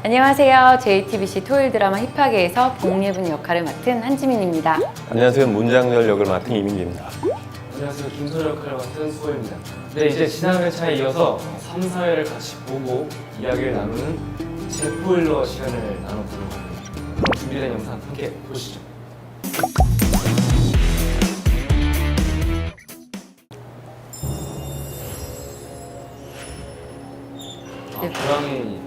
안녕하세요. JTBC 토요일 드라마 힙하게에서 복예분 역할을 맡은 한지민입니다. 안녕하세요. 문장열 역을 맡은 이민기입니다. 안녕하세요. 김소라 역할을 맡은 수호입니다. 네, 이제 지난 회차에 이어서 3, 4회를 같이 보고 이야기를 나누는 제포일러 시간을 나눠보려고 합니다. 그럼 준비된 영상 함께 보시죠.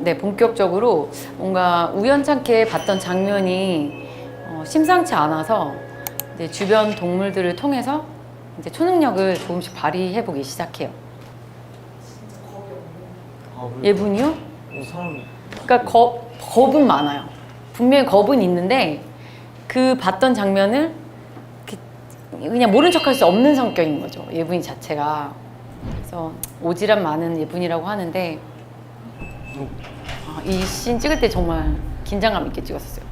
네, 본격적으로 뭔가 우연찮게 봤던 장면이 심상치 않아서 이제 주변 동물들을 통해서 이제 초능력을 조금씩 발휘해보기 시작해요. 얘분이요? 사람... 그러니까 겁은 많아요. 분명히 겁은 있는데 그 봤던 장면을 그냥 모른 척할 수 없는 성격인 거죠. 얘분이 자체가. 그래서 오지랖 많은 얘분이라고 하는데 이 씬 찍을 때 정말 긴장감 있게 찍었어요.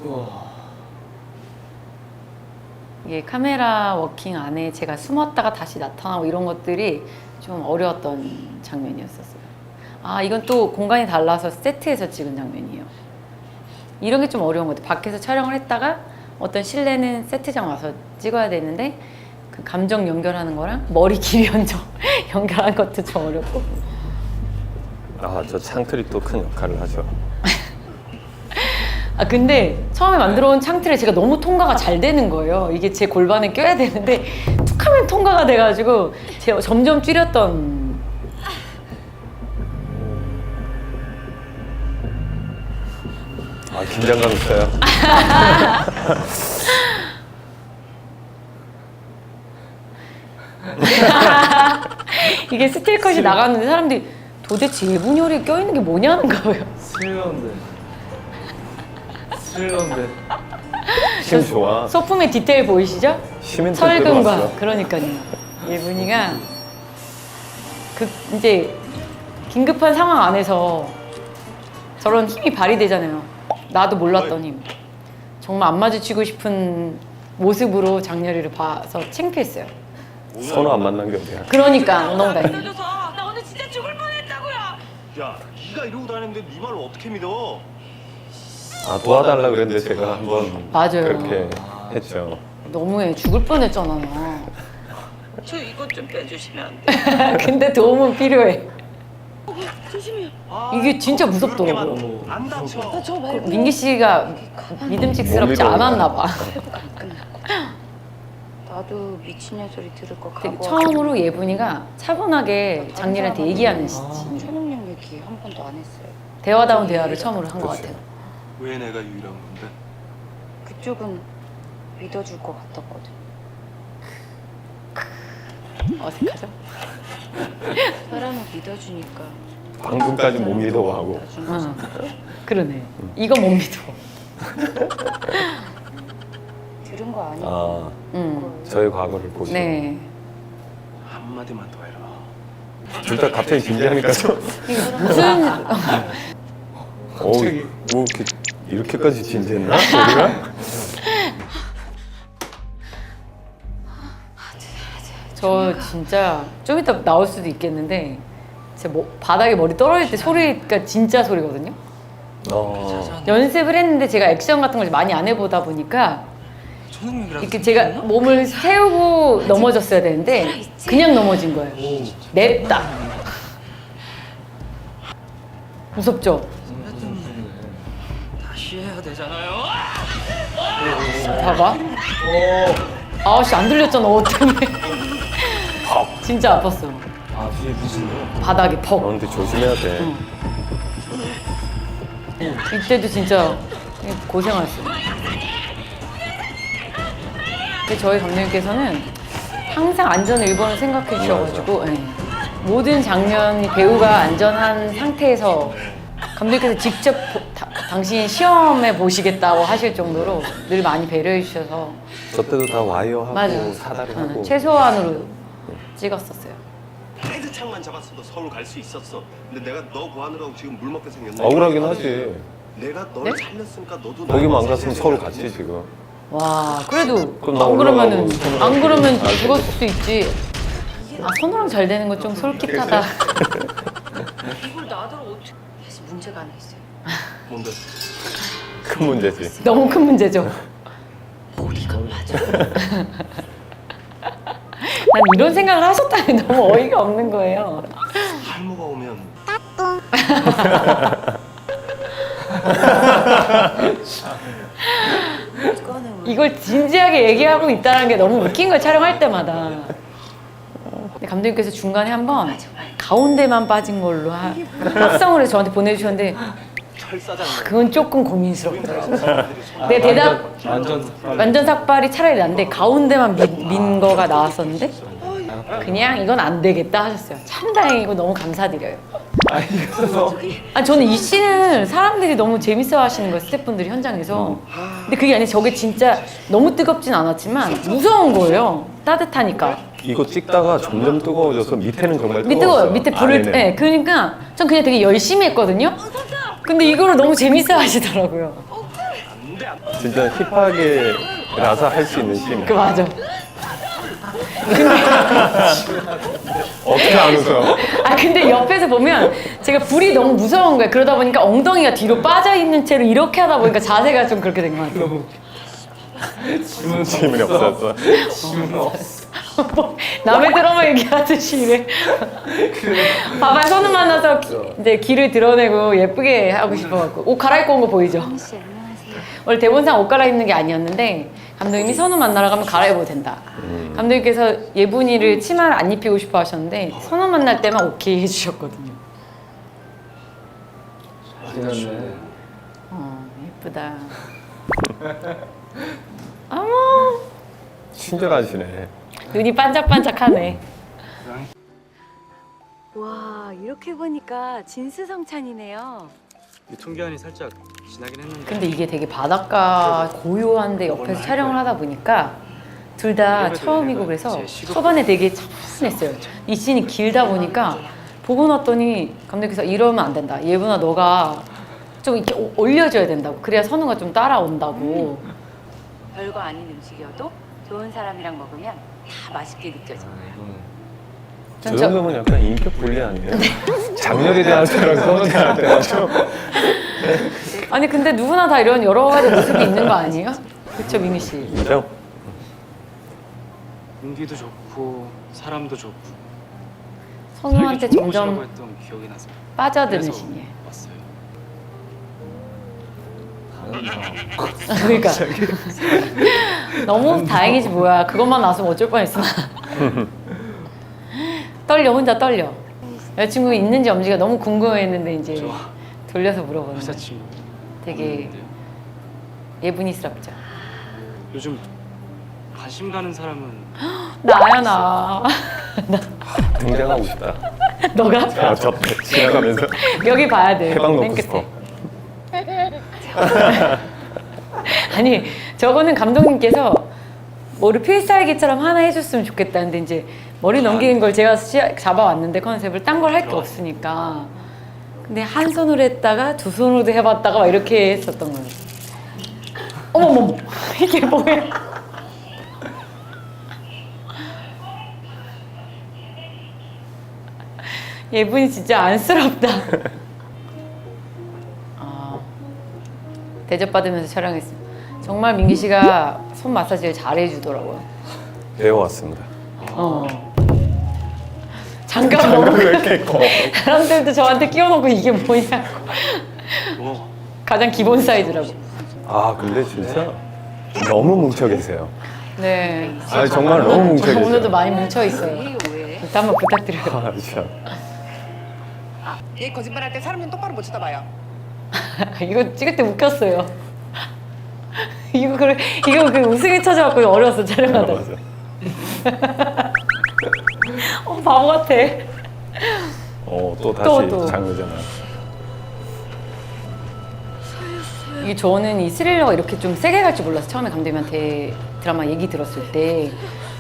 우와. 이게 카메라 워킹 안에 제가 숨었다가 다시 나타나고 이런 것들이 좀 어려웠던 장면이었었어요. 아, 이건 또 공간이 달라서 세트에서 찍은 장면이에요. 이런 게 좀 어려운 것 같아요. 밖에서 촬영을 했다가 어떤 실내는 세트장 와서 찍어야 되는데 그 감정 연결하는 거랑 머리 길이 연결하는 것도 좀 어렵고. 저 창틀이 또 큰 역할을 하죠. 아, 근데 처음에 만들어 온 창틀에 제가 너무 통과가 잘 되는 거예요. 이게 제 골반에 껴야 되는데 툭 하면 통과가 돼가지고 제가 점점 줄였던. 긴장감 있어요. 이게 스틸컷이 나갔는데 사람들이 도대체 일분열이 껴있는 게 뭐냐는 거예요. 스릴러인데. 힘 좋아. 소품의 디테일 보이시죠? 시멘트 철근과. 들어갔어. 그러니까요. 일분이가 이제 긴급한 상황 안에서 저런 힘이 발휘되잖아요. 나도 몰랐던 힘. 정말 안 마주치고 싶은 모습으로 장렬이를 봐서 창피했어요. 선호 안 만난 게 어디야? 그러니까 너무 다행이에요. 살려줘! 나 오늘 진짜 죽을 뻔했다고요! 야, 네가 이러고 다니는데 네 말을 어떻게 믿어? 도와달라 그랬는데 제가 한번 맞아요. 그렇게 했죠. 너무해. 죽을 뻔했잖아요. 저 이것 좀 빼주시면 안 돼요? 근데 도움은 필요해. 조심해요. 이게 진짜 무섭더라고. 오. 안 다쳐. 저 말고 민기 씨가 믿음직스럽지 못 믿어요. 않았나 봐. 나도 미친 녀소리 들을 거 되게 각오. 처음으로 예분이가 차분하게 장렬한테 얘기하는 씬. 초능력 얘기 한 번도 안 했어요. 대화다운 대화를 처음으로 한 것 같아요. 왜 내가 유일한 건데? 그쪽은 믿어줄 것 같았거든. 어색하죠? 사람을 믿어주니까. 방금까지 못 믿어하고. 응. 그러네. 이거 못 믿어. 들은 거 아니야? 응. 저의 과거를 보시고. 네. 한마디만 더 해라. 둘 다 갑자기 진지하니까 좀. 무슨 뭐 이렇게까지 진지했나? 우리가? 저 진짜 좀 이따 나올 수도 있겠는데 제 바닥에 머리 떨어질 때 소리가 진짜 소리거든요. 연습을 했는데 제가 액션 같은 걸 많이 안 해보다 보니까 이렇게 제가 몸을 세우고 넘어졌어야 되는데 그냥 넘어진 거예요. 냅다. 무섭죠? 다시 해야 되잖아요. 봐봐. 아씨 안 들렸잖아. 어떡해. 진짜 아팠어. 뒤에 무슨 바닥에 퍽. 근데 조심해야 돼. 이때도 진짜 고생하셨어요. 근데 저희 감독님께서는 항상 안전을 1번을 생각해 주셔가지고 모든 장면이 배우가 안전한 상태에서 감독님께서 직접 당신 시험해 보시겠다고 하실 정도로 늘 많이 배려해 주셔서 저 때도 다 와이어하고 맞아요. 사다리하고. 최소한으로 찍었었어요. 헤드창만 잡았어도 서울 갈 수 있었어. 근데 내가 너 구하느라고 지금 물 먹게 생겼네. 억울하긴 하지. 내가 너를 네? 살렸으니까 너도 거기만 안 갔으면 서울 갔지 지금. 와, 그래도 그럼 나 안 그러면은 올라가고 안 그러면 손으로 죽었을 수도 있지. 아, 손으로 잘 되는 거 좀 솔깃하다. 이걸 놔두고 어떻게? 사실 문제가 하나 있어요. 뭔데? 큰 문제지. 너무 큰 문제죠. 머리가 맞아. 난 이런 생각을 하셨다니 너무 어이가 없는 거예요. 할모가 오면 이걸 진지하게 얘기하고 있다는 게 너무 웃긴 거예요, 촬영할 때마다. 근데 감독님께서 중간에 한번 가운데만 빠진 걸로 합성을 해서 저한테 보내주셨는데 철사장 그건 조금 고민스럽더라고요. 내 대답 완전 삭발이 차라리 난데 가운데만 민 거가 나왔었는데 그냥 이건 안 되겠다 하셨어요. 참 다행이고 너무 감사드려요. 아니 그래서 아 저는 이 씬을 사람들이 너무 재밌어 하시는 거예요, 스태프분들이 현장에서. 근데 그게 아니라 저게 진짜 너무 뜨겁진 않았지만 무서운 거예요. 따뜻하니까. 이거 찍다가 점점 뜨거워져서 밑에는 정말 밑에 뜨거웠어요. 뜨거워요. 밑에 불을 아래는. 네, 그러니까 전 그냥 되게 열심히 했거든요. 근데 이거를 너무 재밌어 하시더라고요. 진짜 힙하게라서 할 수 있는 씬이에요. 그 맞아. 어떻게 안 웃어요? 아 근데 옆에서 보면 제가 불이 너무 무서운 거예요. 그러다 보니까 엉덩이가 뒤로 빠져 있는 채로 이렇게 하다 보니까 자세가 좀 그렇게 된 것 같아요. 질문이 없었어. 지금 없어. 뭐 남의 드라마 얘기하듯이 이래. 봐봐요, 손을 만나서 이제 기를 드러내고 예쁘게 하고 싶어갖고 옷 갈아입고 온 거 보이죠? 씨 안녕하세요. 원래 대본상 옷 갈아입는 게 아니었는데 감독님이 선우 만나러 가면 갈아입어도 된다. 감독님께서 예분이를 치마를 안 입히고 싶어 하셨는데 선우 만날 때만 오케이 해주셨거든요. 지났네. 예쁘다. 어머, 친절하시네. 눈이 반짝반짝하네. 와 이렇게 보니까 진수성찬이네요. 유통기한이 살짝 지나긴 했는데 근데 이게 되게 바닷가 고요한데 옆에서 촬영을 하다 보니까 둘 다 처음이고 그래서 초반에 되게 차분했어요. 이 씬이 길다 보니까 보고 났더니 감독님께서 이러면 안 된다. 예분아 너가 좀 이렇게 올려줘야 된다고. 그래야 선우가 좀 따라온다고. 별거 아닌 음식이어도 좋은 사람이랑 먹으면 다 맛있게 느껴져. 저 정도면 약간 인격 분리 아니에요? 장렬히 대한 때랑 선우 대한 때랑 좀. 아니 근데 누구나 다 이런 여러 가지 모습이 있는 거 아니에요? 그쵸 민희 씨? 그죠? 공기도 좋고 사람도 좋고 선우한테 살기 좋은 점점 곳이라고 했던 기억이 나서 빠져드는 그래서 신이에요. 왔어요. 그러니까 너무 다행이지 뭐야. 그것만 나왔으면 어쩔 뻔했어. 떨려, 혼자 떨려. 여자친구 있는지 없는지가 너무 궁금했는데 이제 저 돌려서 물어보는 거예요. 여자친구 되게 없는데요. 예분이스럽죠. 요즘 관심 가는 사람은 나야 나. 등장하고 싶다. 너가 아, 저 지나가면서 여기 봐야 돼. 해방 맨 놓고 끝에. 싶어. 아니 저거는 감독님께서 뭐를 필살기처럼 하나 해줬으면 좋겠다는데 이제 머리 넘기는 걸 제가 잡아왔는데 컨셉을 딴 걸 할 게 없으니까. 근데 한 손으로 했다가 두 손으로도 해봤다가 막 이렇게 했었던 거예요. 어머머머 이게 뭐야? 예분이 진짜 안쓰럽다. 대접받으면서 촬영했습니다. 정말 민기 씨가 손 마사지를 잘 해주더라고요. 배워왔습니다. 장갑 너무 왜 이렇게 커? 사람들도 저한테 끼워놓고 이게 뭐냐고. 가장 기본 사이즈라고. 아 근데 진짜 너무 뭉쳐 계세요. 네. 아 정말 너무 뭉쳐 계세요. 오늘도 많이 뭉쳐 있어요. 이게 왜? 일단 한번 부탁드려요. 아 진짜. 얘 거짓말할 때 사람 좀 똑바로 못 쳐다봐요. 이거 찍을 때 웃겼어요. 이거 그 우승에 찾아왔고 어려웠어 촬영하다. 맞아. 바보 같아. 또 다시 또. 장르잖아. 이게 저는 이 스릴러가 이렇게 좀 세게 갈 줄 몰라서 처음에 감독님한테 드라마 얘기 들었을 때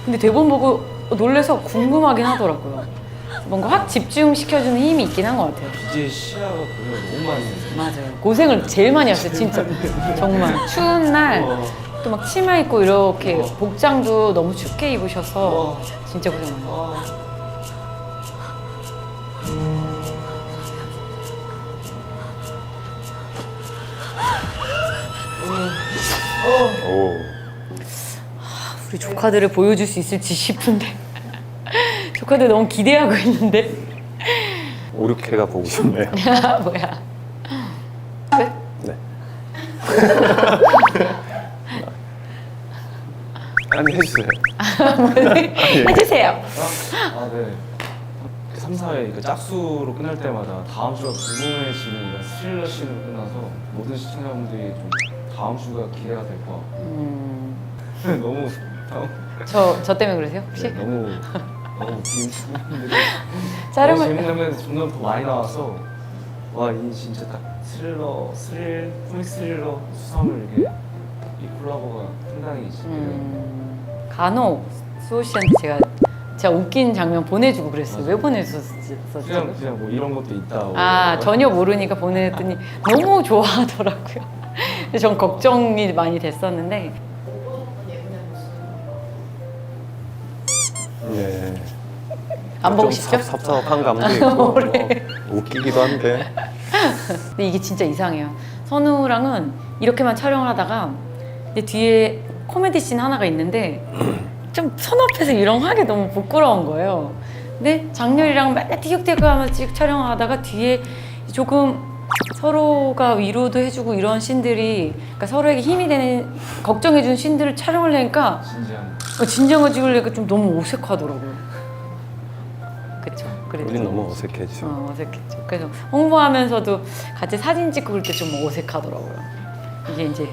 근데 대본 보고 놀래서 궁금하긴 하더라고요. 뭔가 확 집중시켜주는 힘이 있긴 한 것 같아요. 이제 시야가 보면 너무 많이 있어요. 맞아요. 고생을 제일 많이 했어요, 진짜. 정말. 추운 날, 또 막 치마 입고 이렇게 복장도 너무 춥게 입으셔서 진짜 고생 많이 했어요. 오. 우리 조카들을 보여줄 수 있을지 싶은데 조카들 너무 기대하고 있는데 5, 6회가 보고 싶네요. 뭐야? 끝? 네. 아니 해주세요. 해주세요. 아, 네. 3, 4회 그 짝수로 끝날 때마다 다음 주가 궁금해지는 이런 스릴러 씬으로 끝나서 모든 시청자분들이 좀 다음 주가 기대가 될 것 같고 너무 저 때문에 그러세요 혹시? 네, 너무 재밌는 자른 거 재밌는 장면이 점점 더 많이 나와서 와, 이 진짜 딱 코믹 스릴러 수사물 이게 이 콜라보가 상당히 간혹 수호 씨한테 제가 웃긴 장면 보내주고 그랬어요. 왜 보내줬었지? 그냥 뭐 이런 것도 있다. 아 전혀 모르니까 보냈더니 너무 좋아하더라고요. 근데 전 걱정이 많이 됐었는데 네. 안 보고 좀 싶죠? 섭섭한 감도 있고 뭐 웃기기도 한데. 근데 이게 진짜 이상해요. 선우랑은 이렇게만 촬영을 하다가 근데 뒤에 코미디 씬 하나가 있는데 좀 선 앞에서 이런 거 하기 너무 부끄러운 거예요. 근데 장렬이랑 맨날 티격태격 하면서 촬영하다가 뒤에 조금 서로가 위로도 해주고 이런 씬들이 그러니까 서로에게 힘이 되는 걱정해주는 씬들을 촬영을 하니까 진지한 찍으려니까 좀 너무 어색하더라고요. 그쵸? 그래서 우린 너무 어색해지죠. 어색했죠. 그래서 홍보하면서도 같이 사진 찍고 그럴 때 좀 어색하더라고요. 이게 이제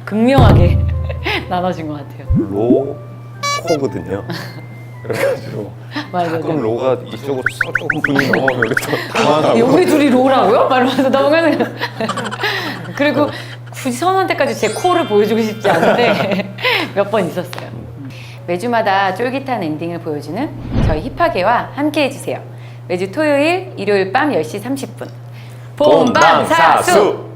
극명하게 나눠진 것 같아요. 로코거든요. 그래가지고 맞아요. 가끔 로가 이쪽으로 조금 분이 넘어가면 우리 또 당황하고. 우리 둘이 로라고요? 말하면서 넘어가는. 그리고 굳이 선한테까지 제 코를 보여주고 싶지 않은데 몇 번 있었어요. 매주마다 쫄깃한 엔딩을 보여주는 저희 힙하게와 함께 해주세요. 매주 토요일, 일요일 밤 10시 30분. 본방사수!